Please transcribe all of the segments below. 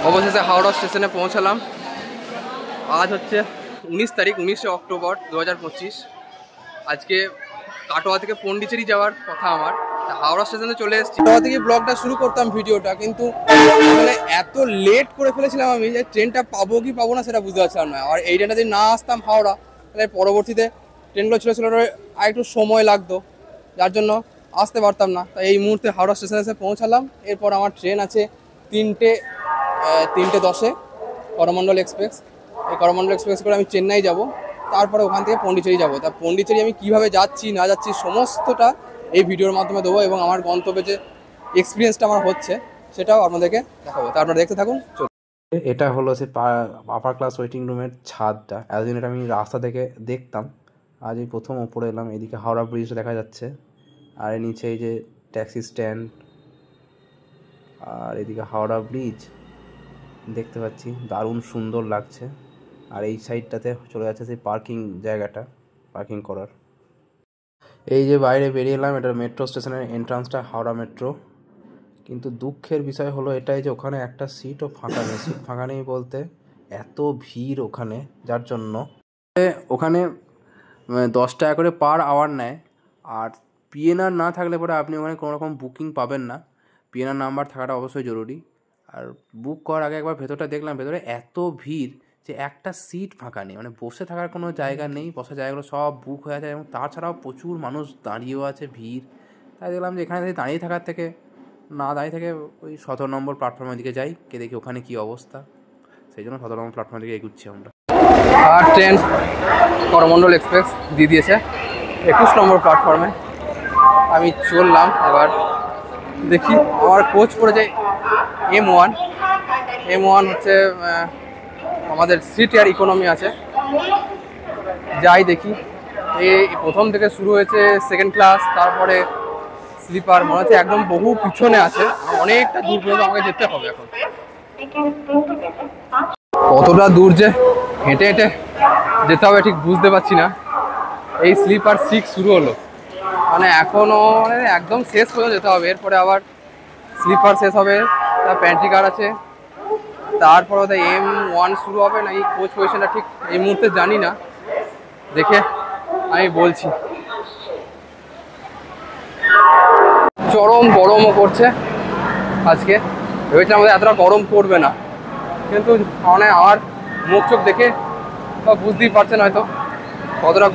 অবশেষে হাওড়া স্টেশনে পৌঁছালাম। আজ হচ্ছে 19 তারিখ, 19শে অক্টোবর 2025। আজকে কাটোয়া থেকে পন্ডিচেরি যাওয়ার কথা আমার। হাওড়া স্টেশনে চলে এসেছি। কাটোয়া থেকে ব্লগটা শুরু করতাম ভিডিওটা, কিন্তু মানে এত লেট করে ফেলেছিলাম আমি যে ট্রেনটা পাবো কি পাবো না সেটা বুঝতে পারছিলাম না। আর এই ট্রেনটা যদি না আসতাম হাওড়া, তাহলে পরবর্তীতে ট্রেনগুলো ছিল আর একটু সময় লাগতো, যার জন্য আসতে পারতাম না। তাই এই মুহূর্তে হাওড়া স্টেশনে এসে পৌঁছালাম। এরপর আমার ট্রেন আছে 3:10-এ করমণ্ডল এক্সপ্রেস। এই করমণ্ডল এক্সপ্রেস করে আমি চেন্নাই যাব, তারপরে ওখান থেকে পন্ডিচেরি যাব। তা পন্ডিচেরি আমি কীভাবে যাচ্ছি না যাচ্ছি সমস্তটা এই ভিডিওর মাধ্যমে দেবো, এবং আমার গন্তব্যে যে এক্সপিরিয়েন্সটা আমার হচ্ছে সেটাও আপনাদেরকে দেখাবো। তা আপনারা দেখতে থাকুন। এটা হলো সে আপার ক্লাস ওয়েটিং রুমের ছাদটা। এতদিন এটা আমি রাস্তা থেকে দেখতাম, আজ এই প্রথম ওপরে এলাম। এদিকে হাওড়া ব্রিজ দেখা যাচ্ছে, আর এর নিচে এই যে ট্যাক্সি স্ট্যান্ড, আর এদিকে হাওড়া ব্রিজ দেখতে পাচ্ছি, দারুণ সুন্দর লাগছে। আর এই সাইডটাতে চলে যাচ্ছে সেই পার্কিং জায়গাটা, পার্কিং করার। এই যে বাইরে বেরিয়ে এলাম, এটা মেট্রো স্টেশনের এন্ট্রান্সটা, হাওড়া মেট্রো। কিন্তু দুঃখের বিষয় হলো এটাই যে ওখানে একটা সিটও ফাঁকা নেই। সিট ফাঁকা নেই বলতে এত ভিড় ওখানে, যার জন্য ওখানে 10 টাকা করে পার আওয়ার নেয়। আর পিএনআর না থাকলে পরে আপনি ওখানে কোনো রকম বুকিং পাবেন না। পিএনআর নাম্বার থাকাটা অবশ্যই জরুরি। আর বুক করার আগে একবার ভেতরটা দেখলাম, ভেতরে এত ভিড় যে একটা সিট ফাঁকা নেই, মানে বসে থাকার কোনো জায়গা নেই। বসার জায়গাগুলো সব বুক হয়ে আছে, এবং তাছাড়াও প্রচুর মানুষ দাঁড়িয়েও আছে, ভিড়। তাই দেখলাম যে এখানে দাঁড়িয়ে থাকার থেকে না দাঁড়িয়ে থেকে ওই 17 নম্বর প্ল্যাটফর্মের দিকে যাই, কে দেখি ওখানে কী অবস্থা। সেই জন্য 17 নম্বর প্ল্যাটফর্মের দিকে এগুচ্ছি আমরা। আর ট্রেন করমণ্ডল এক্সপ্রেস দিয়ে দিয়েছে 21 নম্বর প্ল্যাটফর্মে। আমি চললাম, এবার দেখি আমার কোচ পড়েছে M1 হচ্ছে আমাদের সিট আর ইকোনমি আছে। যাই দেখি, এই প্রথম থেকে শুরু হয়েছে সেকেন্ড ক্লাস, তারপরে স্লিপার। মনে হচ্ছে একদম বহু পিছনে আছে, অনেকটা দূর পর্যন্ত আমাকে যেতে হবে। এখন কতটা দূর যে হেঁটে হেঁটে যেতে হবে ঠিক বুঝতে পারছি না। এই স্লিপার 6 শুরু হলো, মানে এখনও মানে একদম শেষ পর্যন্ত যেতে হবে। এরপরে আবার স্লিপার শেষ হবে, তার প্যান্ট্রি কার আছে, তারপরে ওদের M1 শুরু হবে। না এই কোচ পজিশনটা ঠিক এই মুহূর্তে জানি না, দেখে আমি বলছি। চরম গরমও করছে আজকে, ভেবেছিলাম আমাদের এতটা গরম করবে না, কিন্তু মানে আমার মুখ চোখ দেখে বা বুঝতেই পারছেন হয়তো কতটা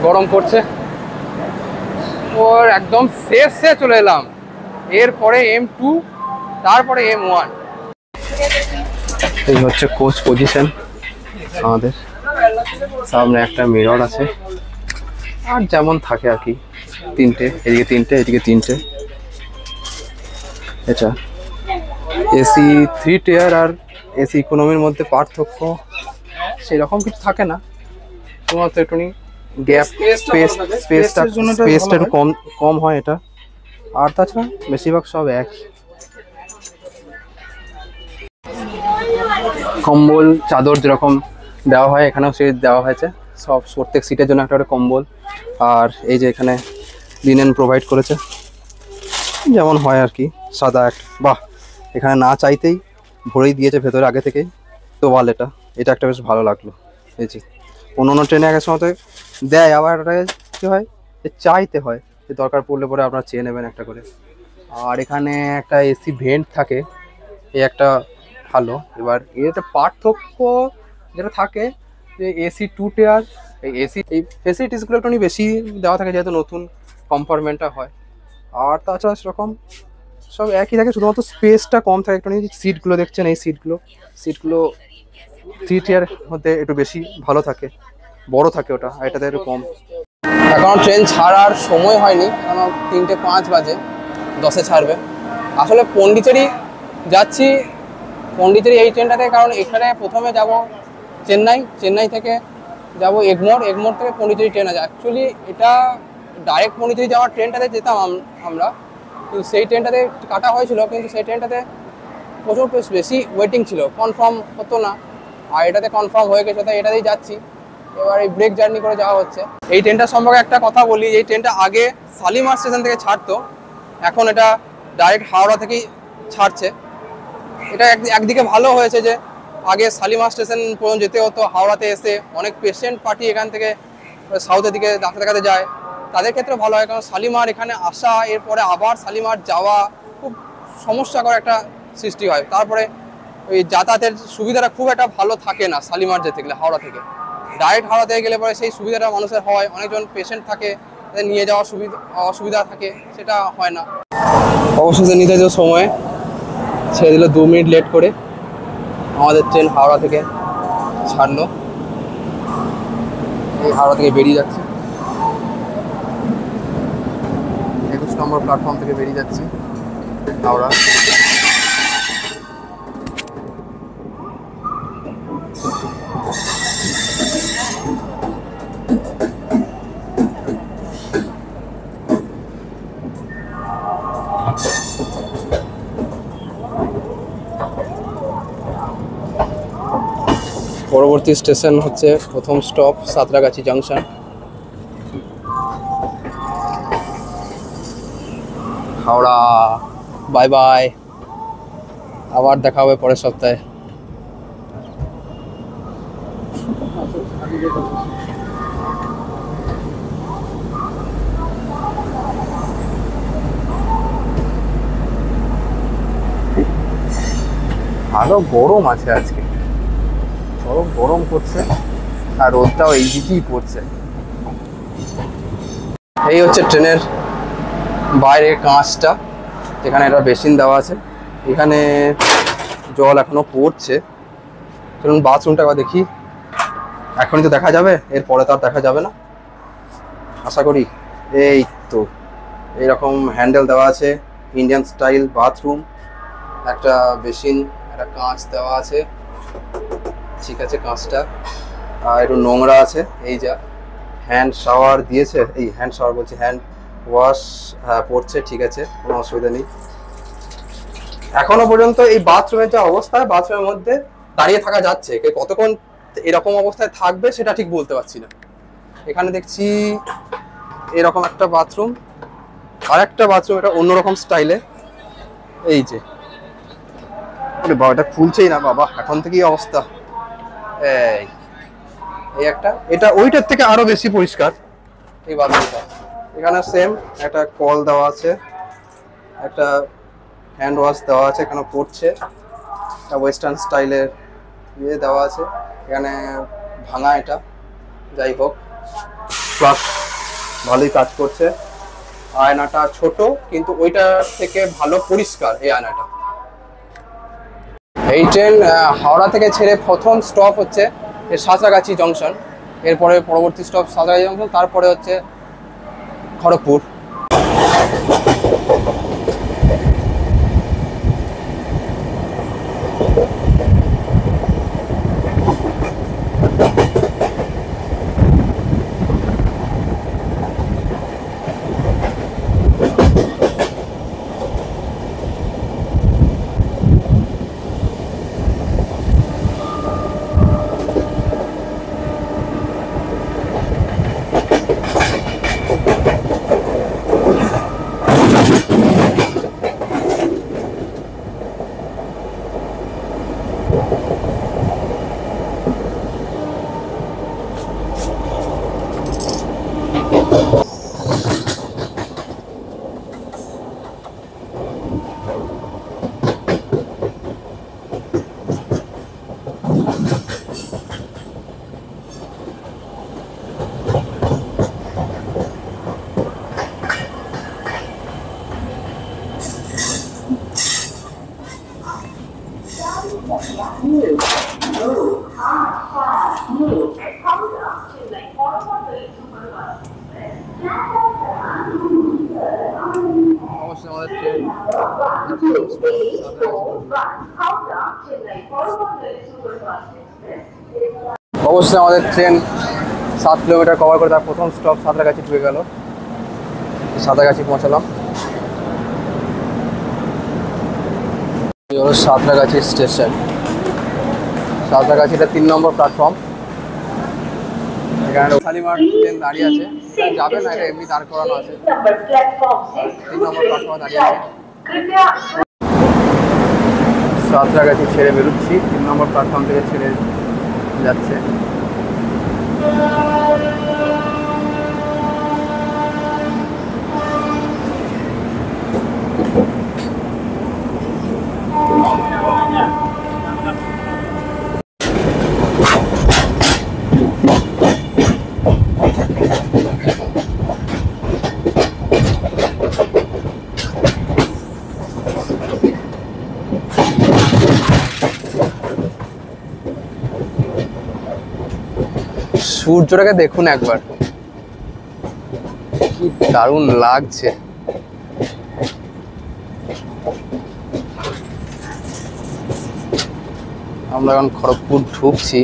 গরম করছে। ওর একদম শেষে চলে এলাম, এরপরে M2, তারপরে M1। এই হচ্ছে কোচ পজিশন আমাদের। সামনে একটা মিরর আছে, আর যেমন থাকে আর কি, 3টে, এদিকে 3টে, এদিকে 3টে। এটা এসি 3 টিয়ার আর এসি ইকোনমির মধ্যে পার্থক্য সেরকম কিছু থাকে না, শুধুমাত্র একটু গ্যাপ, স্পেসটা একটু কম হয় এটা। আর তাছাড়া বেশিরভাগ সব এক। কম্বল চাদর যেরকম দেওয়া হয় এখানেও সে দেওয়া হয়েছে, সব প্রত্যেক সিটের জন্য একটা করে কম্বল। আর এই যে এখানে লিনেন প্রোভাইড করেছে, যেমন হয় আর কি, সাদা একটা। বাহ, এখানে না চাইতেই ভরেই দিয়েছে ভেতরে আগে থেকেই। তো বল, এটা একটা বেশ ভালো লাগলো। এই যে অন্য ট্রেনে আগের সময় দেয়, আবার একটা কী হয় যে চাইতে হয়, যে দরকার পড়লে পরে আপনারা চেয়ে নেবেন একটা করে। আর এখানে একটা এসি ভেন্ট থাকে, এই একটা ভালো। এবার এর একটা পার্থক্য যেটা থাকে যে এসি 2 টিয়ার এই ফেসিলিটিসগুলো একটু বেশি দেওয়া থাকে, যেহেতু নতুন কম্পার্টমেন্টটা হয়। আর তাছাড়া সেরকম সব একই থাকে, শুধুমাত্র স্পেসটা কম থাকে একটু। সিটগুলো দেখছেন, এই সিটগুলো 3 টিয়ার মধ্যে একটু বেশি ভালো থাকে, বড় থাকে ওটা, আর এটাতে একটু কম। এখন ট্রেন ছাড়ার সময় হয়নি, কারণ 3:05 বাজে, 10-এ ছাড়বে। আসলে পন্ডিচেরি যাচ্ছি, পন্ডিচেরি এই ট্রেনটাতে, কারণ এখানে প্রথমে যাব চেন্নাই থেকে যাব এগমোর থেকে পন্ডিচেরি ট্রেন আছে। অ্যাকচুয়ালি এটা ডাইরেক্ট পন্ডিচেরি যাওয়ার ট্রেনটাতে যেতাম আমরা, কিন্তু সেই ট্রেনটাতে কাটা হয়েছিল, কিন্তু সেই ট্রেনটাতে প্রচুর বেশি ওয়েটিং ছিল, কনফার্ম হতো না। আর এটাতে কনফার্ম হয়ে গেছে, তাই এটাতেই যাচ্ছি। এবার এই ব্রেক জার্নি করে যাওয়া হচ্ছে। এই ট্রেনটার সম্পর্কে একটা কথা বলি, এই ট্রেনটা আগে শালিমার স্টেশন থেকে ছাড়তো, এখন এটা ডাইরেক্ট হাওড়া থেকেই ছাড়ছে। এটা একদিকে ভালো হয়েছে যে আগে শালিমার স্টেশন পর্যন্ত যেতে হতো, হাওড়াতে এসে অনেক পেশেন্ট পার্টি এখান থেকে সাউথের দিকে ডাক্তার দেখাতে যায়, তাদের ক্ষেত্রে ভালো হয়। কারণ শালিমার এখানে আসা, এরপরে আবার শালিমার যাওয়া খুব সমস্যাকর একটা সৃষ্টি হয়। তারপরে ওই যাতায়াতের সুবিধাটা খুব একটা ভালো থাকে না শালিমার যেতে গেলে হাওড়া থেকে। ডাইরেক্ট হাওড়া থেকে গেলে পরে সেই সুবিধাটা মানুষের হয়, অনেকজন পেশেন্ট থাকে, তাদের নিয়ে যাওয়ার অসুবিধা থাকে, সেটা হয় না। অবশেষে নির্ধারিত সময়ে ছেড়ে দিল 2 মিনিট লেট করে। আমাদের ট্রেন হাওড়া থেকে ছাড়লো, এই হাওড়া থেকে বেরিয়ে যাচ্ছে, 21 নম্বর প্ল্যাটফর্ম থেকে বেরিয়ে যাচ্ছি হাওড়া। পরবর্তী স্টেশন হচ্ছে প্রথম stop Santragachi junction. Howrah, bye bye, আবার দেখা হবে পরের সপ্তাহে। ভালো গরম আছে আজকে, গরম করছে, আর রোদটাও এই দিকেই পড়ছে। এই হচ্ছে ট্রেনের বাইরে কাঁচটা, যেখানে একটা বেসিন দেওয়া আছে। এখানে জল এখনো পড়ছে। চলুন বাথরুমটা আবার দেখি। এখনই তো দেখা যাবে, এরপরে তো আর দেখা যাবে না আশা করি। এই তো এইরকম হ্যান্ডেল দেওয়া আছে, ইন্ডিয়ান স্টাইল বাথরুম, একটা বেসিন, একটা কাঁচ দেওয়া আছে, ঠিক আছে কাঁচটা, আর একটু নোংরা আছে। এই যা হ্যান্ড শাওয়ার দিয়েছে, এই হ্যান্ড শাওয়ার বলছে, হ্যান্ড ওয়াশ, হ্যাঁ পড়ছে, ঠিক আছে, কোনো অসুবিধা নেই। এখনো পর্যন্ত এই বাথরুমের যা অবস্থা, বাথরুমের মধ্যে দাঁড়িয়ে থাকা যাচ্ছে, কতক্ষণ এরকম অবস্থায় থাকবে সেটা ঠিক বলতে পারছি না। এখানে দেখছি এরকম একটা বাথরুম, আর একটা বাথরুম, এটা অন্যরকম স্টাইলে। এই যে বাবা, এটা খুলছেই না বাবা, এখন থেকেই অবস্থা। এই একটা, এটা ওইটার থেকে আরো বেশি পরিষ্কার এই বাথরুমটা। এখানে সেম একটা কল দেওয়া আছে, একটা হ্যান্ড ওয়াশ দেওয়া আছে, এখানে পড়ছে, একটা ওয়েস্টার্ন স্টাইলের ইয়ে দেওয়া আছে। এখানে ভাঙা, এটা যাই হোক প্লাস ভালোই কাজ করছে। আয়নাটা ছোট, কিন্তু ওইটার থেকে ভালো পরিষ্কার এই আয়নাটা। এই ট্রেন হাওড়া থেকে ছেড়ে প্রথম স্টপ হচ্ছে সাঁতরাগাছি জংশন, এরপরে পরবর্তী স্টপ সাঁতরাগাছি জংশন, তারপরে হচ্ছে খড়গপুর। অবশ্যই আমাদের ট্রেন অবশ্যই আমাদের ট্রেন 7 কিলোমিটার কভার করে তার প্রথম স্টপ সাঁতরাগাছি ঢুকে গেল। সাঁতরাগাছি পৌঁছালাম, এই হলো সাঁতরাগাছি স্টেশন। সাঁতরাগাছিটা 3 নম্বর প্ল্যাটফর্ম। এখানে শালিমার ট্রেন দাঁড়িয়ে আছে, যাবে না, এটা এমনি দাঁড় করানো আছে। 3 নম্বর প্ল্যাটফর্মে দাঁড়িয়ে আছে। সাঁতরাগাছি ছেড়ে বেরোচ্ছি, 3 নম্বর প্ল্যাটফর্ম থেকে ছেড়ে যাচ্ছে। সূর্যটাকে দেখুন একবার, কি দারুণ লাগছে। আমরা এখন খড়গপুর ঢুকছি।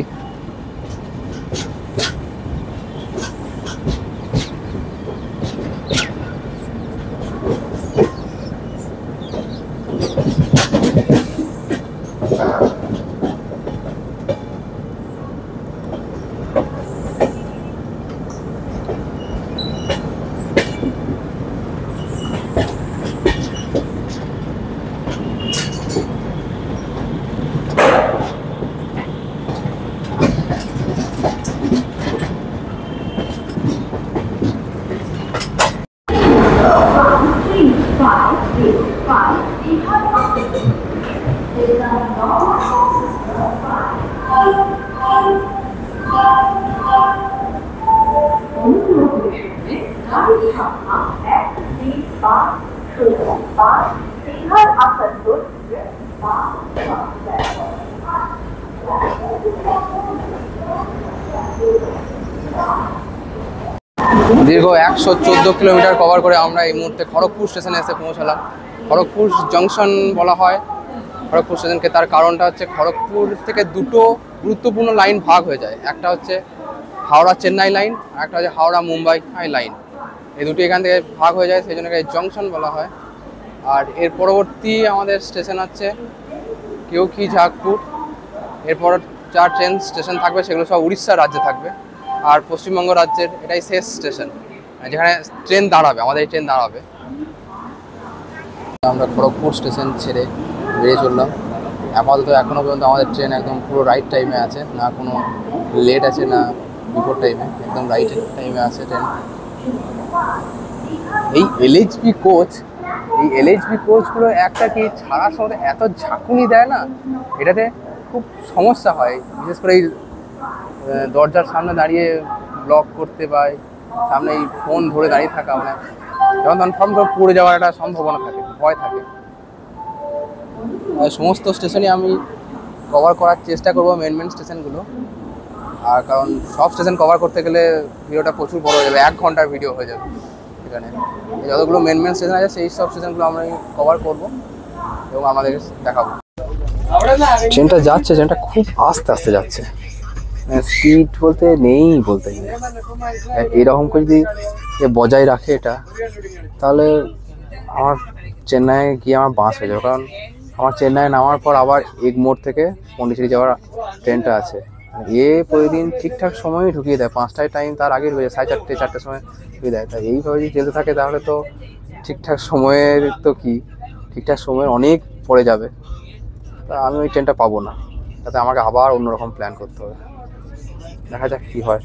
দীর্ঘ 114 কিলোমিটার কভার করে আমরা এই মুহূর্তে খড়গপুর স্টেশনে এসে পৌঁছালাম। খড়গপুর জংশন বলা হয় খড়গপুর স্টেশনকে, তার কারণটা হচ্ছে খড়গপুর থেকে দুটো গুরুত্বপূর্ণ লাইন ভাগ হয়ে যায়। একটা হচ্ছে হাওড়া চেন্নাই লাইন, আর একটা হচ্ছে হাওড়া মুম্বাই লাইন। এই দুটো এখান থেকে ভাগ হয়ে যায়, সেই জন্য জংশন বলা হয়। আর এর পরবর্তী আমাদের স্টেশন হচ্ছে কেউকি-ঝাগপুর। এরপর 4 ট্রেন স্টেশন থাকবে, সেগুলো সব উড়িষ্যা রাজ্যে থাকবে। আর পশ্চিমবঙ্গ রাজ্যের এটাই শেষ স্টেশন, যেখানে ট্রেন দাঁড়াবে, আমাদের এই ট্রেন দাঁড়াবে। আমরা খড়গপুর স্টেশন ছেড়ে বেরিয়ে চললাম। আপাতত এখনও পর্যন্ত আমাদের ট্রেন একদম পুরো রাইট টাইমে আছে, না কোনো লেট আছে না বিফোর টাইমে, একদম রাইট টাইমে আছে ট্রেন। এই এলএইচবি কোচগুলো একটা কি ছাড়ার সময় এত ঝাঁকুনি দেয় না, এটাতে খুব সমস্যা হয়। বিশেষ করে এই দরজার সামনে দাঁড়িয়ে ব্লক করতে বা সামনে এই ফোন ধরে দাঁড়িয়ে থাকা, মানে যখন তখন ফর্ম করে পড়ে যাওয়ার একটা সম্ভাবনা থাকে, ভয় থাকে। সমস্ত স্টেশনে আমি কভার করার চেষ্টা করবো, মেন স্টেশনগুলো। আর কারণ সব স্টেশন কভার করতে গেলে ভিডিওটা প্রচুর বড় হয়ে যাবে, 1 ঘন্টার ভিডিও হয়ে যাবে। এখানে যতগুলো মেন স্টেশন আছে সেই সব স্টেশনগুলো আমরা কভার করবো এবং আমাদের দেখাবো। ট্রেনটা যাচ্ছে, ট্রেনটা খুব আস্তে আস্তে যাচ্ছে, স্পিড বলতে নেই বলতে গেলে। এইরকম করে যদি বজায় রাখে এটা, তাহলে আমার চেন্নাই গিয়ে আমার বাস হয়ে যাবে। কারণ আমার চেন্নাই নামার পর আবার এগমোর থেকে পন্ডিচেরি যাওয়ার ট্রেনটা আছে। প্রতিদিন ঠিকঠাক সময়ই ঢুকিয়ে দেয়, 5টায় টাইম, তার আগে হয়ে যায় 4:30 4টার সময় ঢুকিয়ে দেয়। তাই এইভাবে যদি যেতে থাকে তাহলে তো ঠিকঠাক সময়ের ঠিকঠাক সময়ের অনেক পড়ে যাবে। তা আমি ওই ট্রেনটা পাবো না, তাতে আমাকে আবার অন্যরকম প্ল্যান করতে হবে। দেখা যাক কী হয়।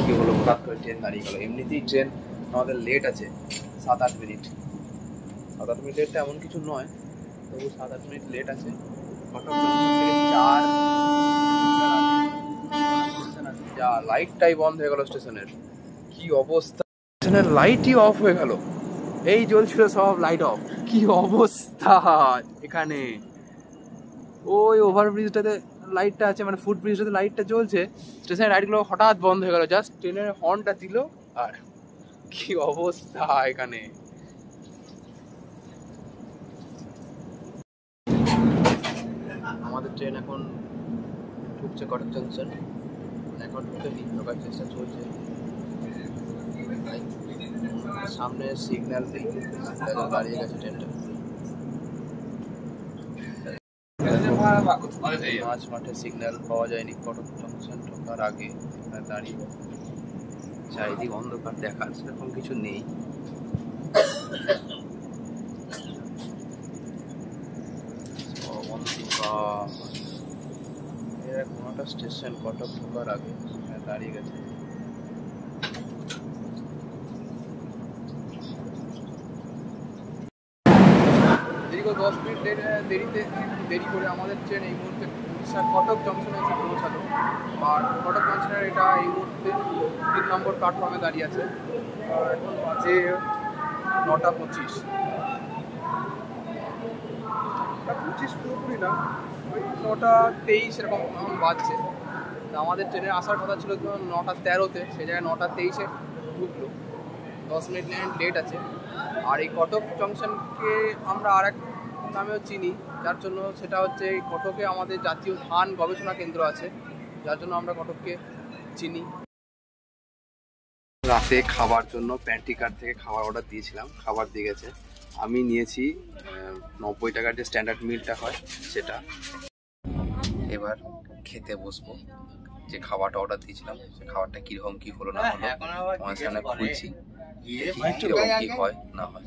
কী হলো, হঠাৎ করে ট্রেন দাঁড়িয়ে গেলো। এমনিতেই ট্রেন আমাদের লেট আছে 7-8 মিনিট। 7-8 মিনিট লেটটা এমন কিছু নয়, তবু 7-8 মিনিট লেট আছে। লাইটটাই বন্ধ হয়ে গেল স্টেশনের। কি অবস্থা, স্টেশনের লাইটই অফ হয়ে গেল। এই জ্বলছিল সব লাইট অফ। কি অবস্থা এখানে। ওই ওভারব্রিজটাতে লাইটটা আছে, মানে ফুটব্রিজটাতে লাইটটা জ্বলছে, স্টেশনের লাইটগুলো হঠাৎ বন্ধ হয়ে গেল। জাস্ট ট্রেনের হর্নটা দিল, আর কি অবস্থা এখানে। আমাদের ট্রেন এখন ঢুকছে কটক জংশন। এখন ঢুকেনি, ঢোকার চেষ্টা চলছে। সামনে সিগন্যাল নেই, দাঁড়িয়ে গেছে ট্রেনটা। মাঝ মাঠে সিগন্যাল পাওয়া যায়নি কটক জংশন ঢোকার আগে, দাঁড়িয়ে চারিদিক অন্ধকার, দেখার সেরকম কিছু নেই। কোনোটা স্টেশন কটক ঢোকার আগে দাঁড়িয়ে গেছে। দীর্ঘ 10 মিনিট দেরি করে আমাদের ট্রেন এই মুহূর্তে উড়িষ্যার কটক জংশনে এসে পৌঁছালো। আর কটক জংশনের এটা এই মুহূর্তে 3 নম্বর প্ল্যাটফর্মে দাঁড়িয়ে আছে। এখন বাজে 9:25। 9:25 পুরোপুরি না, ওই 9:23 এরকম বাজছে। তা আমাদের ট্রেনে আসার কথা ছিল 9:13-তে, সেই জায়গায় 9:23-এ ঢুকলো। 10 মিনিট লেট আছে। আর এই কটক জংশনকে আমরা আর এক নামেও চিনি, যার জন্য সেটা হচ্ছে এই কটকে আমাদের জাতীয় ধান গবেষণা কেন্দ্র আছে, যার জন্য আমরা কটককে চিনি। রাতে খাবার জন্য প্যান্ট্রিকার থেকে খাবার অর্ডার দিয়েছিলাম, খাবার দিয়ে গেছে। আমি নিয়েছি 90 টাকার যে স্ট্যান্ডার্ড মিলটা হয় সেটা। এবার খেতে বসবো। যে খাবারটা অর্ডার দিয়েছিলাম সেই খাবারটা কীরকম কী হলো না হলো আমার সামনে খুলছি, কীরকম কী হয় না হয়।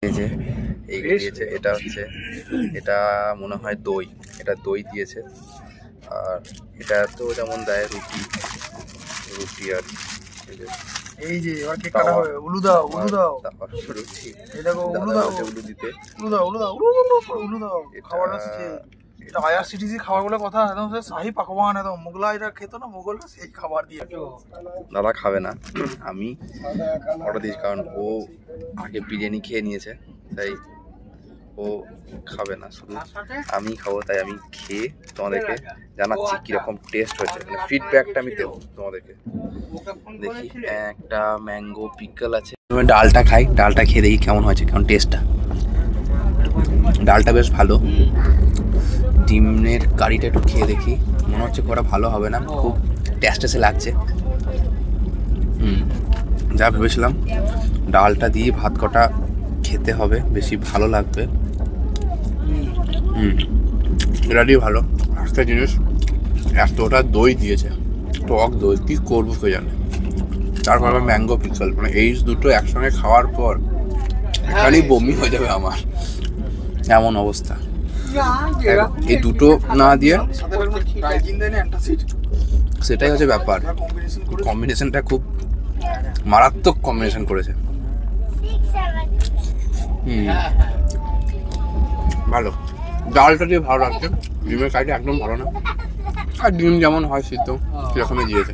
এই যে এইগুলো দিয়েছে, এটা হচ্ছে, এটা মনে হয় দই, এটা দই দিয়েছে। আর এটা তো যেমন দেয় রুটি আর এই যে এবার কেক কাটা হবে। উলু দাও রুটি, এই দেখো উলু দাও দিতে উলু দাও খাবার আসছে। এটা আইআরসিটিসি খাবারগুলোর কথা একদম শাহী পাকবান, একদম মোগলা এটা খেত না, মোগলরা সেই খাবার দিয়ে। দাদা খাবে না, আমি অর্ডার দিয়েছি, কারণ ও আগে বিরিয়ানি খেয়ে নিয়েছে, তাই ও খাবে না, শুধু আমি খাবো। তাই আমি খেয়ে তোমাদেরকে জানাচ্ছি কিরকম টেস্ট হয়েছে, মানে ফিডব্যাকটা আমি দেবো তোমাদেরকে। দেখি, একটা ম্যাঙ্গো পিকল আছে। ডালটা খাই, ডালটা খেয়ে দেখি কেমন হয়েছে, কেমন টেস্টটা। ডালটা বেশ ভালো। ডিমের কারিটা একটু খেয়ে দেখি, মনে হচ্ছে কটা ভালো হবে না, খুব টেস্টে লাগছে। যা ভেবেছিলাম ডালটা দিয়ে ভাত কটা খেতে হবে, বেশি ভালো লাগবে। এটাই ভালো। একটা জিনিস, এতটা দই দিয়েছে, টক দই, কী করবো কে জানে। তারপর আবার ম্যাঙ্গো পিকল, মানে এই দুটো একসঙ্গে খাওয়ার পর খালি বমি হয়ে যাবে আমার, এমন অবস্থা। এই দুটো না দিয়ে সেটাই হচ্ছে ব্যাপার, কম্বিনেশনটা খুব মারাত্মক কম্বিনেশন করেছে। ভালো, ডালটা দিয়ে ভালো লাগছে, ডিমের কারিটা একদম ভালো না। আর ডিম যেমন হয় সিদ্ধ সেরকমই দিয়েছে।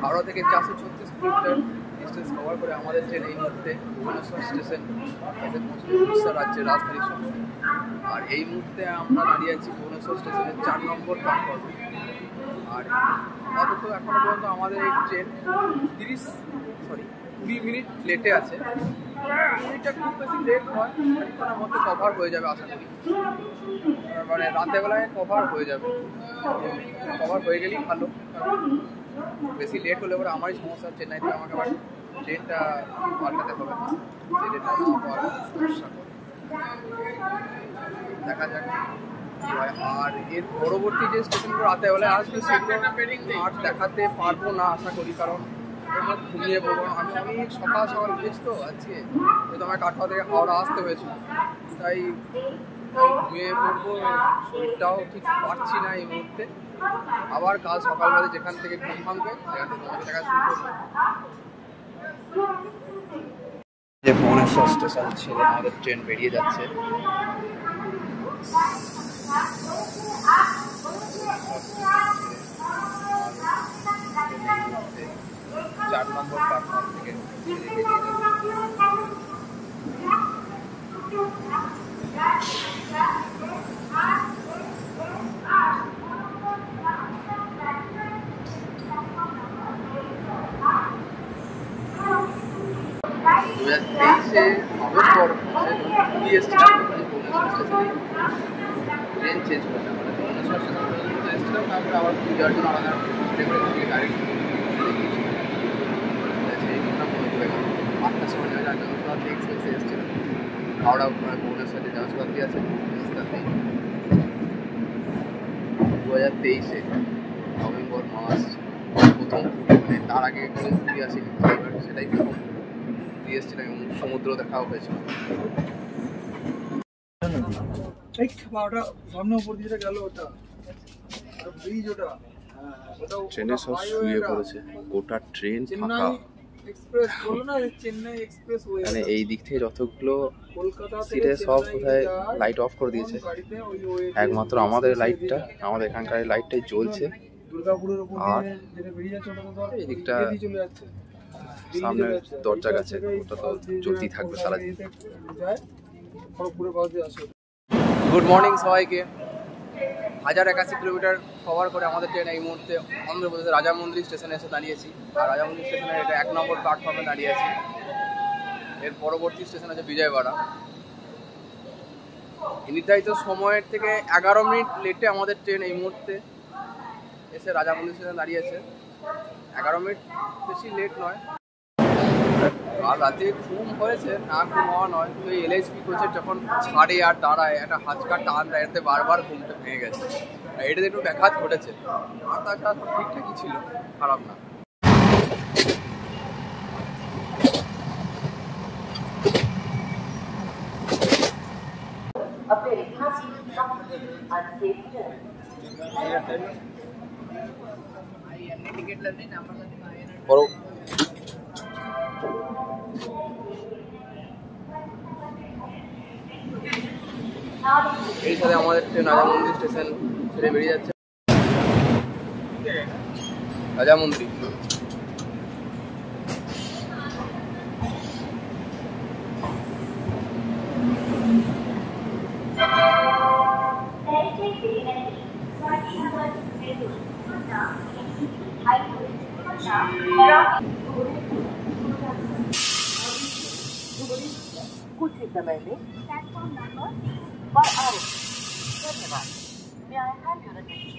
হাওড়া থেকে 436 কিলোমিটার ডিস্টেন্স কভার করে আমাদের ট্রেন এই মুহূর্তে ভুবনেশ্বর স্টেশন এসে পৌঁছবে, উড়িষ্যা রাজ্যের রাজধানী শহর। আর এই মুহূর্তে আমরা দাঁড়িয়ে আছি ভুবনেশ্বর স্টেশনের 4 নম্বর প্ল্যাটফর্মে। আর অন্তত এখনো পর্যন্ত আমাদের এই ট্রেন 20 মিনিট লেটে আছে। মিনিটটা খুব বেশি লেট হয়, কিছুক্ষণের মধ্যে কভার হয়ে যাবে আশা করি। মানে রাতেরবেলায় কভার হয়ে যাবে, কভার হয়ে গেলেই ভালো, কারণ বেশি লেট হলে পরে আমারই সমস্যা। চেন্নাই থেকে আমাকে আবার ট্রেনটা পাল্টাতে হবে, ট্রেনটা সমস্যা করে। দেখা যাক কী হয়। আর এর পরবর্তী যে স্টেশনগুলো রাতেরবেলায় আসবে সেগুলো আর দেখাতে পারবো না আশা করি, কারণ আমার ঘুমিয়ে পড়বো। আমি অনেক সকাল উঠেছি তো আজকে, যেহেতু আমার কাটোয়া থেকে হাওড়া আসতে হয়েছিল, তাই ঘুমিয়ে পড়বো। শরীরটাও ঠিক পারছি না এই মুহূর্তে। আবার কাল সকালবেলা যেখান থেকে ঘুম ভাঙবে সেখান থেকে তোমাকে দেখা শুরু করবো। যে ভুবনেশ্বর স্টেশন ছেড়ে আমাদের ট্রেন বেরিয়ে যাচ্ছে। 4 নম্বর প্ল্যাটফর্ম থেকে বেরিয়ে যাচ্ছে। নভেম্বর মাসে এসেছিলাম, ট্রেন চেঞ্জ করেছিলাম, মানে ভুবনেশ্বর স্টেশন এসেছিলাম, তারপরে আবার যাওয়ার জন্য আলাদা গাড়ি আটটার সময় যাওয়া জনশতাব্দী এক্সপ্রেসে এসেছিলাম। হাওড়া ভুবনেশ্বর যে জনশতাব্দী আছে তাতেই 2023 নভেম্বর মাস প্রথম তার আগে কোনো ঘুরে আসি, সেটাই প্রথম দিয়ে এসেছিলাম এবং সমুদ্র দেখাও হয়েছিল। এই খাওয়াটা সামনে উপর দিয়ে গেল, ওটা ব্রিজ, ওটা ট্রেনে সব শুয়ে পড়েছে, গোটা ট্রেন ফাঁকা। এক্সপ্রেস বলো না, চেন্নাই এক্সপ্রেস ওয়ে, মানে এই দিক থেকে যতগুলো কলকাতা সিটে সব কোথায় লাইট অফ করে দিয়েছে, একমাত্র আমাদের লাইটটা, আমাদের এখানকার লাইটটাই জ্বলছে। দুর্গাপুরের উপর আর দিয়ে যেটা বেরিয়ে যাচ্ছে ওটা তো ধর এই দিকটা চলে যাচ্ছে, সামনে দরজা গেছে, ওটা তো জ্বলতেই থাকবে সারাদিন। যায় খড়গপুরের পাশ দিয়ে আসে। গুড মর্নিং সবাইকে। 1081 কিলোমিটার কভার করে আমাদের ট্রেন এই মুহূর্তে অন্ধ্রপ্রদেশের রাজামন্দির স্টেশনে এসে দাঁড়িয়েছি। আর রাজামন্দির স্টেশনের এটা 1 নম্বর প্ল্যাটফর্মে দাঁড়িয়ে আছি। এর পরবর্তী স্টেশন আছে বিজয়বাড়া। নির্ধারিত সময়ের থেকে 11 মিনিট লেটে আমাদের ট্রেন এই মুহূর্তে এসে রাজামন্দির স্টেশনে দাঁড়িয়েছে। 11 মিনিট বেশি লেট নয়। আর রাতে ঘুম হয়েছে, না ঘুম হওয়া নয়, কিন্তু এই এলএইচবি কোচের যখন ছাড়ে আর দাঁড়ায় একটা হাঁচকা টান দেয়, এতে বারবার ঘুমটা ভেঙে গেছে। এটাতে একটু ব্যাঘাত ঘটেছে, আর তাছাড়া সব ঠিকঠাকই ছিল, খারাপ না। এই সাথে আমাদের ট্রেন রাজামন্দির স্টেশন ছেড়ে বেরিয়ে যাচ্ছে। রাজামন্দির कुछ ही समय में प्लेटफॉर्म नंबर पर आओ। धन्यवाद। May I have your attention?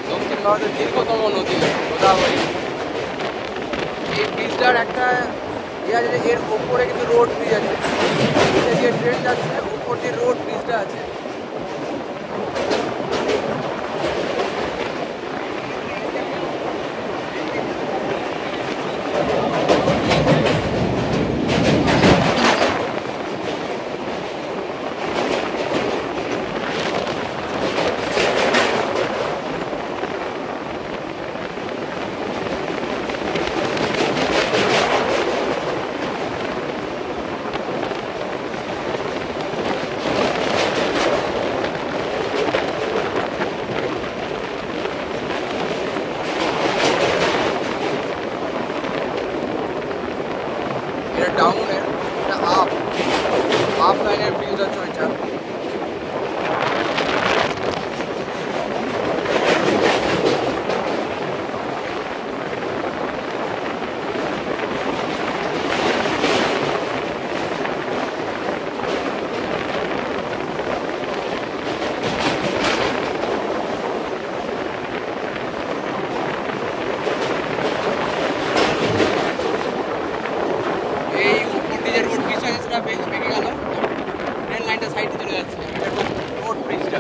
দক্ষিণ ভারতের দীর্ঘতম নদী গোদাবরী। এই ব্রিজটার একটা ইয়ে আছে, এর ওপরে কিন্তু রোড ব্রিজ আছে, যে ট্রেন যাচ্ছে ওপর দিয়ে রোড ব্রিজটা আছে। ডাউনের এটা আপ লাইনের ব্রিজ হচ্ছে ওইটা। ভেঙে গেল, ট্রেন লাইনটা সাইডে চলে যাচ্ছে, রোড ব্রিজটা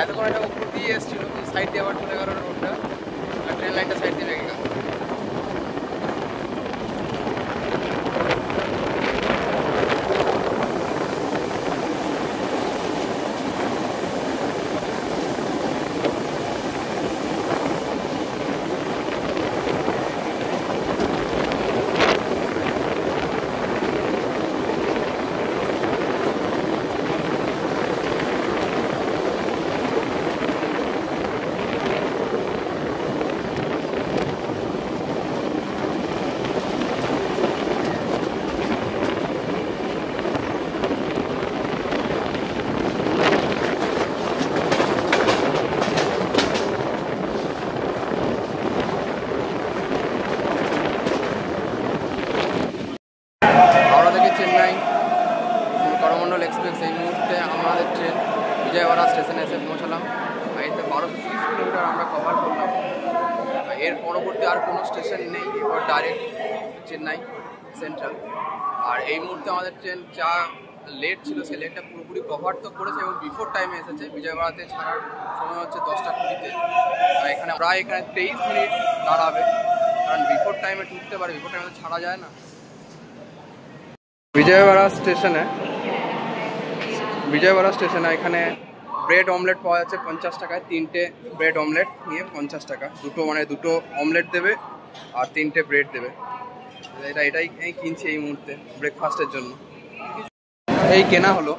এতক্ষণ এটা উপর দিয়ে এসেছিল, সাইড দিয়ে আবার চলে গেল রোডটা, আর ট্রেন লাইনটা সাইড দিয়ে ভেঙে গেল। এর পরবর্তী আর কোনো স্টেশন নেই, এবার ডাইরেক্ট চেন্নাই সেন্ট্রাল। আর এই মুহূর্তে আমাদের ট্রেন যা লেট ছিল সেই লেটটা পুরোপুরি কভার তো করেছে এবং বিফোর টাইমে এসেছে। বিজয়বাড়াতে ছাড়ার সময় হচ্ছে 10টা 20-তে, এখানে প্রায় 23 মিনিট দাঁড়াবে, কারণ বিফোর টাইমে ঢুকতে পারে, বিফোর টাইমে ছাড়া যায় না। বিজয়বাড়া স্টেশনে এখানে ব্রেড অমলেট পাওয়া যাচ্ছে 50 টাকায়, 3টে ব্রেড অমলেট নিয়ে 50 টাকা, দুটো অমলেট দেবে আর 3টে ব্রেড দেবে। এটাই কিনছি এই মুহূর্তে ব্রেকফাস্টের জন্য। এই কেনা হলো,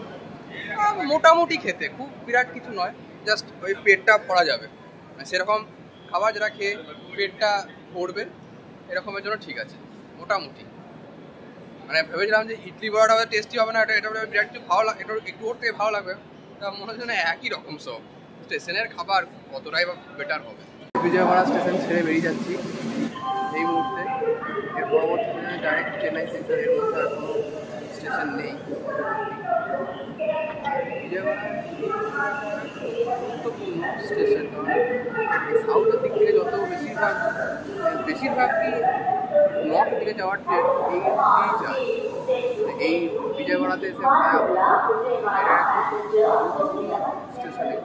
মোটামুটি খেতে খুব বিরাট কিছু নয়, জাস্ট ওই পেটটা ভরা যাবে, সেরকম খাবার যেটা খেয়ে পেটটা ভরবে এরকমের জন্য ঠিক আছে মোটামুটি। মানে ভেবেছিলাম যে ইডলি বড়াটা টেস্টি হবে না, এটা বিরাট কিছু ভালো লাগে, একটু ওর থেকে ভালো লাগবে, তা মনে হচ্ছে না একই রকম সব। স্টেশনের খাবার কতটাই বা বেটার হবে। বিজয়বাড়া স্টেশন ছেড়ে বেরিয়ে যাচ্ছি এই মুহূর্তে। এর পরবর্তী ডাইরেক্ট চেন্নাই সেন্ট্রাল, এর মধ্যে আর কোনো স্টেশন নেই। বিজয়বাড়া গুরুত্বপূর্ণ স্টেশন, সাউথের দিক থেকে যত বেশিরভাগ কি নর্থ দিকে যাওয়ার ট্রেন এই দিকেই যায়, এই বিজয়বাড়াতে এসে ভায়া এটা একটা গুরুত্বপূর্ণ স্টেশনে।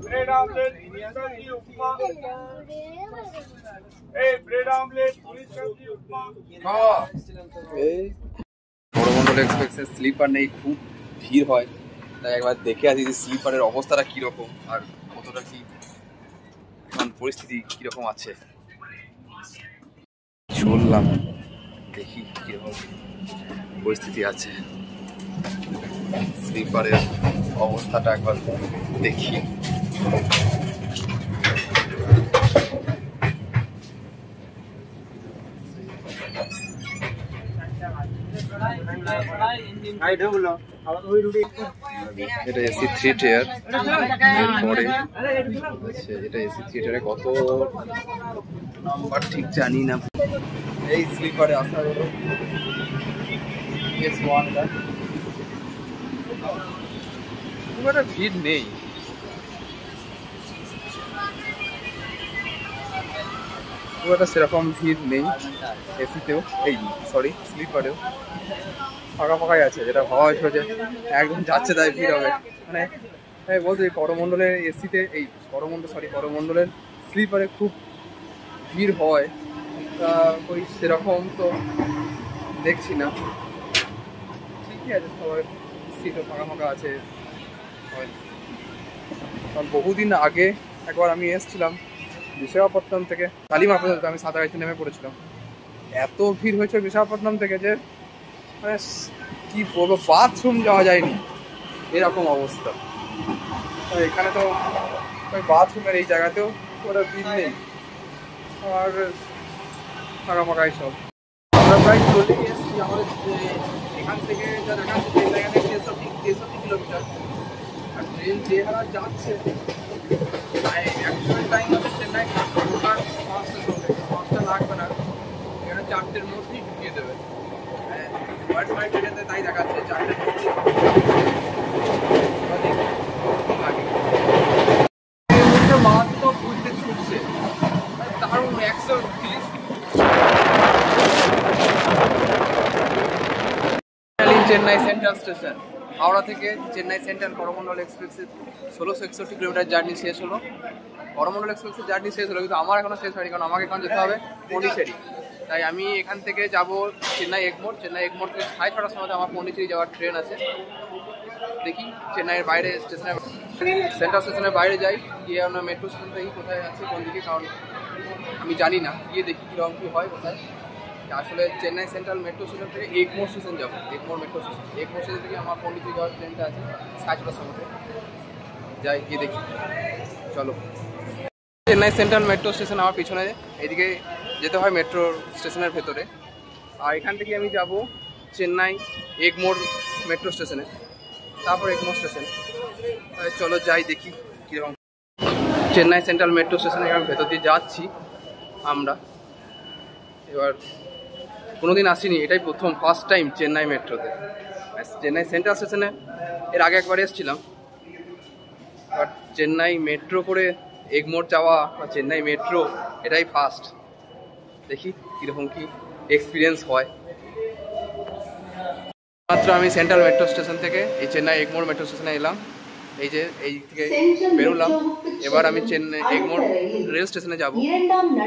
ब्रेड ऑमलेट सब्जी उपमा ब्रेड ऑमलेट पूरी सब्जी उपमा। করমণ্ডল এক্সপ্রেসের স্লিপার নেই, খুব ভিড় হয়, তাই একবার দেখে আসি যে স্লিপারের অবস্থাটা কীরকম আর কতটা কি এখন পরিস্থিতি কীরকম আছে। চললাম দেখি কীরকম পরিস্থিতি আছে, স্লিপারের অবস্থাটা একবার দেখি। এটা এসি 3 টিয়ার, এরপরে এটা এসি 3 টিয়ারে কত নাম্বার ঠিক জানি না। এই স্লিপারে আসা হলো S1টা, খুব একটা ভিড় নেই, খুব একটা সেরকম ভিড় নেই এসিতেও, স্লিপারেও ফাঁকা ফাঁকাই আছে, যেটা ভাবা হয়েছিল যে একদম যাচ্ছে তাই ভিড় হবে। মানে বলতে করমণ্ডলের এসিতে করমণ্ডলের স্লিপারে খুব ভিড় হয়, তা ওই সেরকম তো দেখছি না, ঠিকই আছে, সবাই সিটও ফাঁকা ফাঁকা আছে। কারণ বহুদিন আগে একবার আমি এসেছিলাম বিশাখাপত্তনম থেকে কালিমা পর্যন্ত, আমি সাঁতারগাছিতে নেমে পড়েছিলাম, এত ভিড় হয়েছে বিশাখাপত্তনম থেকে যে মানে কি বলবো, বাথরুম যাওয়া যায়নি এরকম অবস্থা। এখানে তো ওই বাথরুমের এই জায়গাতেও ওরা ভিড় নেই, আর ফাঁকা ফাঁকাই সব। আমরা প্রায় চলে এসেছি, আমাদের এখান থেকে যা দেখা যাচ্ছে ট্রেন লাইনে 63 কিলোমিটার, আর ট্রেন যে হারা যাচ্ছে অ্যাকচুয়াল টাইম হচ্ছে চেন্নাই 5টা লাগবে না, এখানে 4টের মধ্যেই ঢুকিয়ে দেবে। তাই দেখাচ্ছে 4টের মধ্যে মাত্র বুঝতে ছুটছে, দারুণ 130। চেন্নাই সেন্ট্রাল স্টেশন, হাওড়া থেকে চেন্নাই সেন্ট্রাল করমণ্ডল এক্সপ্রেসের 1661 কিলোমিটার জার্নি শেষ হলো। করমণ্ডল এক্সপ্রেসের জার্নি শেষ হলো, কিন্তু আমার এখনো শেষ হয়নি, কারণ আমাকে এখন যেতে হবে পন্ডিচেরি। তাই আমি এখান থেকে যাব চেন্নাই এগমোর থেকে 6:30টার সময় আমার পন্ডিচেরি যাওয়ার ট্রেন আছে। দেখি চেন্নাইয়ের বাইরে স্টেশনের সেন্ট্রাল স্টেশনের বাইরে যাই, গিয়ে আমরা মেট্রো স্টেশন থেকে কোথায় আছে কোন দিকে, কারণ আমি জানি না, গিয়ে দেখি কীরকম কী হয় কোথায়। আসলে চেন্নাই সেন্ট্রাল মেট্রো স্টেশন থেকে এগমোর স্টেশন যাবো, Egmore metro station, Egmore station থেকে আমার পন্ডিচেরি যাওয়ার ট্রেনটা আছে 6:30টার সময়, যাই গিয়ে দেখি। চলো, চেন্নাই সেন্ট্রাল মেট্রো স্টেশন আমার পিছনে, এদিকে যেতে হয় মেট্রো স্টেশনের ভেতরে, আর এখান থেকে আমি যাব চেন্নাই এগমোর মেট্রো স্টেশনে, তারপর এগমোর স্টেশন। চলো যাই দেখি কীরকম। চেন্নাই সেন্ট্রাল মেট্রো স্টেশনে আমি ভেতর দিয়ে যাচ্ছি আমরা, এবার কোনোদিন আসিনি, এটাই প্রথম ফার্স্ট টাইম চেন্নাই মেট্রোতে। চেন্নাই সেন্ট্রাল স্টেশনে এর আগে একবার এসেছিলাম, বাট চেন্নাই মেট্রো করে এগমোর যাওয়া বা চেন্নাই মেট্রো এটাই ফার্স্ট। দেখি কীরকম কি এক্সপিরিয়েন্স হয়। মাত্র আমি সেন্ট্রাল মেট্রো স্টেশন থেকে এই চেন্নাই এগমোর মেট্রো স্টেশনে এলাম, এই যে এই থেকে বেরোলাম। এবার আমি চেন্নাই এগমোর রেল স্টেশনে যাব।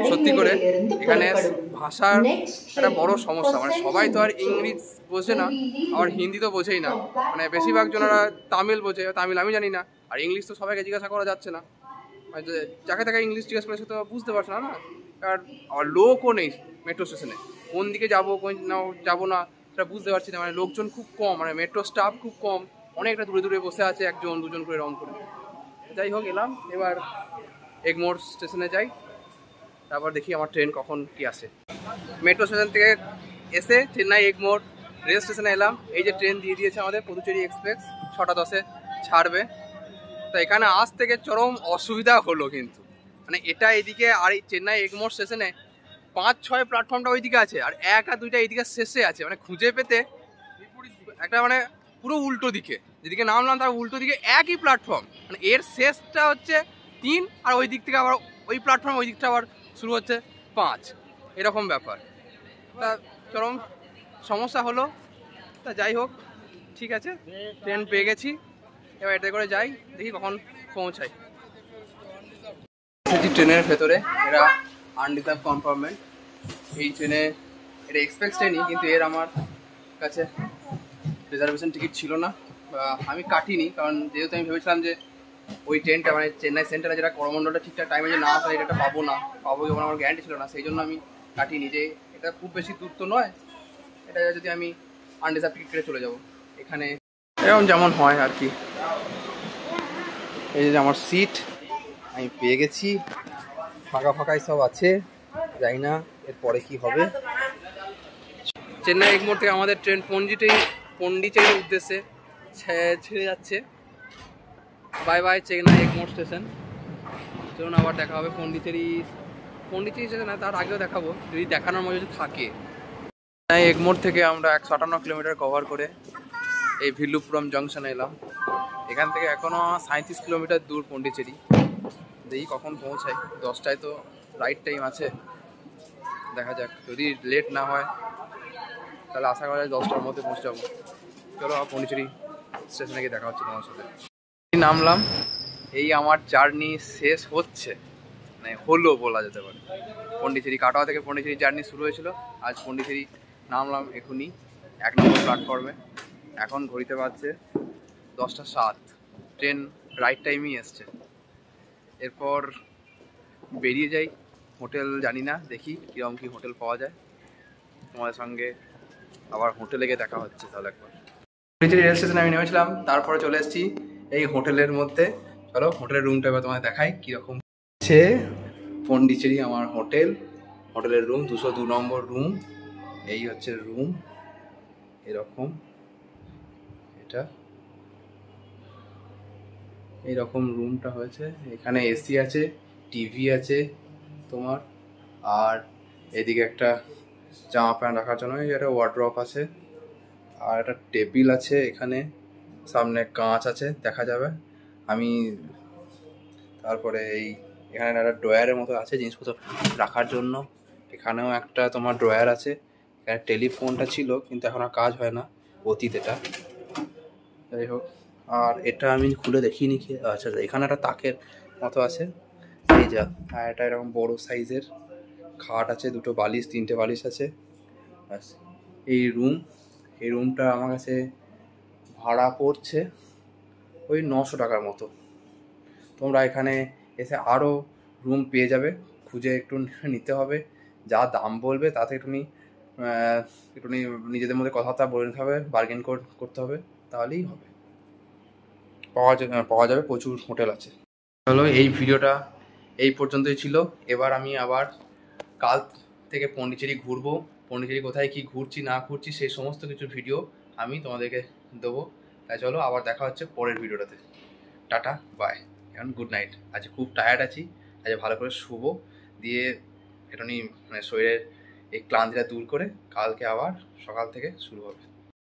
সত্যি করে এখানে ভাষার একটা বড় সমস্যা, মানে সবাই তো আর ইংলিশ বোঝে না, আবার হিন্দি তো বোঝেই না, মানে বেশিরভাগ জনেরা তামিল বোঝে, তামিল আমি জানি না, আর ইংলিশ তো সবাইকে জিজ্ঞাসা করা যাচ্ছে না, যাকে তাকে ইংলিশ জিজ্ঞাসা করে সে তো বুঝতে পারছে না। আর আবার লোকও নেই মেট্রো স্টেশনে, কোন দিকে যাবো কোন যাবো না সেটা বুঝতে পারছি না, মানে লোকজন খুব কম, মানে মেট্রো স্টাফ খুব কম, অনেকটা দূরে দূরে বসে আছে, একজন দুজন করে রং করে। যাই হোক এলাম, এবার এগমোর স্টেশনে যাই, তারপর দেখি আমার ট্রেন কখন কি আসে। মেট্রো স্টেশন থেকে এসে চেন্নাই এগমোর রেল স্টেশনে এলাম। এই যে ট্রেন দিয়ে দিয়েছে আমাদের পুদুচেরি এক্সপ্রেস, 6টা 10-এ ছাড়বে। তো এখানে আজ থেকে চরম অসুবিধা হলো কিন্তু, মানে এটা এদিকে, আর এই চেন্নাই এগমোর স্টেশনে 5-6 প্ল্যাটফর্মটা ওইদিকে আছে, আর 1 আর 2টা এইদিকে শেষে আছে, মানে খুঁজে পেতে একটা মানে পুরো উল্টো দিকে, যেদিকে নামলাম তার উল্টো দিকে একই প্ল্যাটফর্ম, মানে এর শেষটা হচ্ছে 3, আর ওই দিক থেকে আবার ওই প্ল্যাটফর্ম ওই দিকটা আবার শুরু হচ্ছে 5, এরকম ব্যাপার। তা চরম সমস্যা হলো। তা যাই হোক, ঠিক আছে, ট্রেন পেয়ে গেছি, এবার এটা করে যাই, দেখি কখন পৌঁছাই। ট্রেনের ভেতরে এরা আনরিজার্ভ কম্পার্টমেন্ট, এই ট্রেনে এটা এক্সপ্রেস ট্রেনই, কিন্তু এর আমার কাছে রিজার্ভেশন টিকিট ছিল না, আমি কাটিনি, কারণ যেহেতু আমি ভেবেছিলাম যে ওই ট্রেনটা মানে চেন্নাই সেন্ট্রালে যেটা করমণ্ডলটা ঠিকঠাক টাইমে যে না আসলে এটা পাবো যখন আমার গ্যারান্টি ছিল না, সেই জন্য আমি কাটিনি, যে এটা খুব বেশি দূর তো নয়, এটা যদি আমি আনরিজার্ভ টিকিট কেটে চলে যাবো এখানে, এরকম যেমন হয় আর কি। এই যে আমার সিট আমি পেয়ে গেছি, ফাঁকা ফাঁকাই সব আছে, জানি না এরপরে কি হবে। চেন্নাই এগমোর থেকে আমাদের ট্রেন পন্ডিচেরির উদ্দেশ্যে ছেড়ে যাচ্ছে। Bye bye Chennai Egmore station, চলুন আবার দেখা হবে পন্ডিচেরি স্টেশন, তার আগেও দেখাবো যদি দেখানোর মধ্যে যদি থাকে। চেন্নাই এগমোর থেকে আমরা 158 কিলোমিটার কভার করে এই ভিল্লুপুরম জংশনে এলাম। এখান থেকে এখনও 37 কিলোমিটার দূর পন্ডিচেরি। দেখি কখন পৌঁছাই, 10টায় তো রাইট টাইম আছে, দেখা যাক, যদি লেট না হয় তাহলে আশা করা যায় 10টার মধ্যে পৌঁছে যাবো। চলো পন্ডিচেরি স্টেশনে গিয়ে দেখা হচ্ছে তোমার সাথে। নামলাম, এই আমার জার্নি শেষ হচ্ছে, মানে হলো বলা যেতে পারে। পন্ডিচেরি কাটোয়া থেকে পন্ডিচেরি জার্নি শুরু হয়েছিল, আজ পন্ডিচেরি নামলাম এখনই 1 নম্বর প্ল্যাটফর্মে। এখন ঘড়িতে বাজছে 10টা 7, ট্রেন রাইট টাইমই এসছে। এরপর বেরিয়ে যাই, হোটেল জানি না, দেখি কীরকম কী হোটেল পাওয়া যায়, তোমাদের সঙ্গে আবার হোটেলে গিয়ে দেখা হচ্ছে তাহলে একবার। পন্ডিচেরি রেল স্টেশনে আমি নেমেছিলাম, তারপরে চলে এসেছি এই হোটেলের মধ্যে। চলো হোটেলের রুমটা এবার তোমাদের দেখাই কীরকম আছে। পন্ডিচেরি আমার হোটেলের রুম 202 নম্বর রুম, এই হচ্ছে রুম, এরকম, এটা এইরকম রুমটা হয়েছে। এখানে এসি আছে, টিভি আছে তোমার, আর এদিকে একটা জামা প্যান্ট রাখার জন্য একটা ওয়ার্ড্রপ আছে, আর একটা টেবিল আছে, এখানে সামনে কাঁচ আছে দেখা যাবে। আমি তারপরে এখানে একটা ড্রয়ারের মতো আছে জিনিসপত্র রাখার জন্য, এখানেও একটা তোমার ড্রয়ার আছে। এখানে টেলিফোনটা ছিল কিন্তু এখন আর কাজ হয় না, অতীত এটা। যাই হোক, আর এটা আমি খুলে দেখিনি কি, আচ্ছা এখানে একটা তাকের মতো আছে, এই যা, আর এটা এরকম বড় সাইজের খাট আছে, 2টো বালিশ 3টে বালিশ আছে। এই রুমটা আমার কাছে ভাড়া পড়ছে ওই 900 টাকার মতো। তোমরা এখানে এসে আরও রুম পেয়ে যাবে, খুঁজে একটু নিতে হবে, যা দাম বলবে তাতে একটুখানি নিজেদের মধ্যে কথাবার্তা বলে নিতে হবে, বার্গেন করতে হবে, তাহলেই হবে, পাওয়া যাবে, প্রচুর হোটেল আছে। চলো এই ভিডিওটা এই পর্যন্তই ছিল। এবার আমি আবার কাল থেকে পন্ডিচেরি ঘুরবো, পন্ডিচেরি কোথায় কি ঘুরছি না ঘুরছি সেই সমস্ত কিছু ভিডিও আমি তোমাদেরকে দেবো। তাই চলো আবার দেখা হচ্ছে পরের ভিডিওটাতে। টাটা বাই, এখন গুড নাইট। আজ খুব টায়ার্ড আছি, আজ ভালো করে শুবো, দিয়ে একটুখানি মানে শরীরের এই ক্লান্তিটা দূর করে কালকে আবার সকাল থেকে শুরু হবে।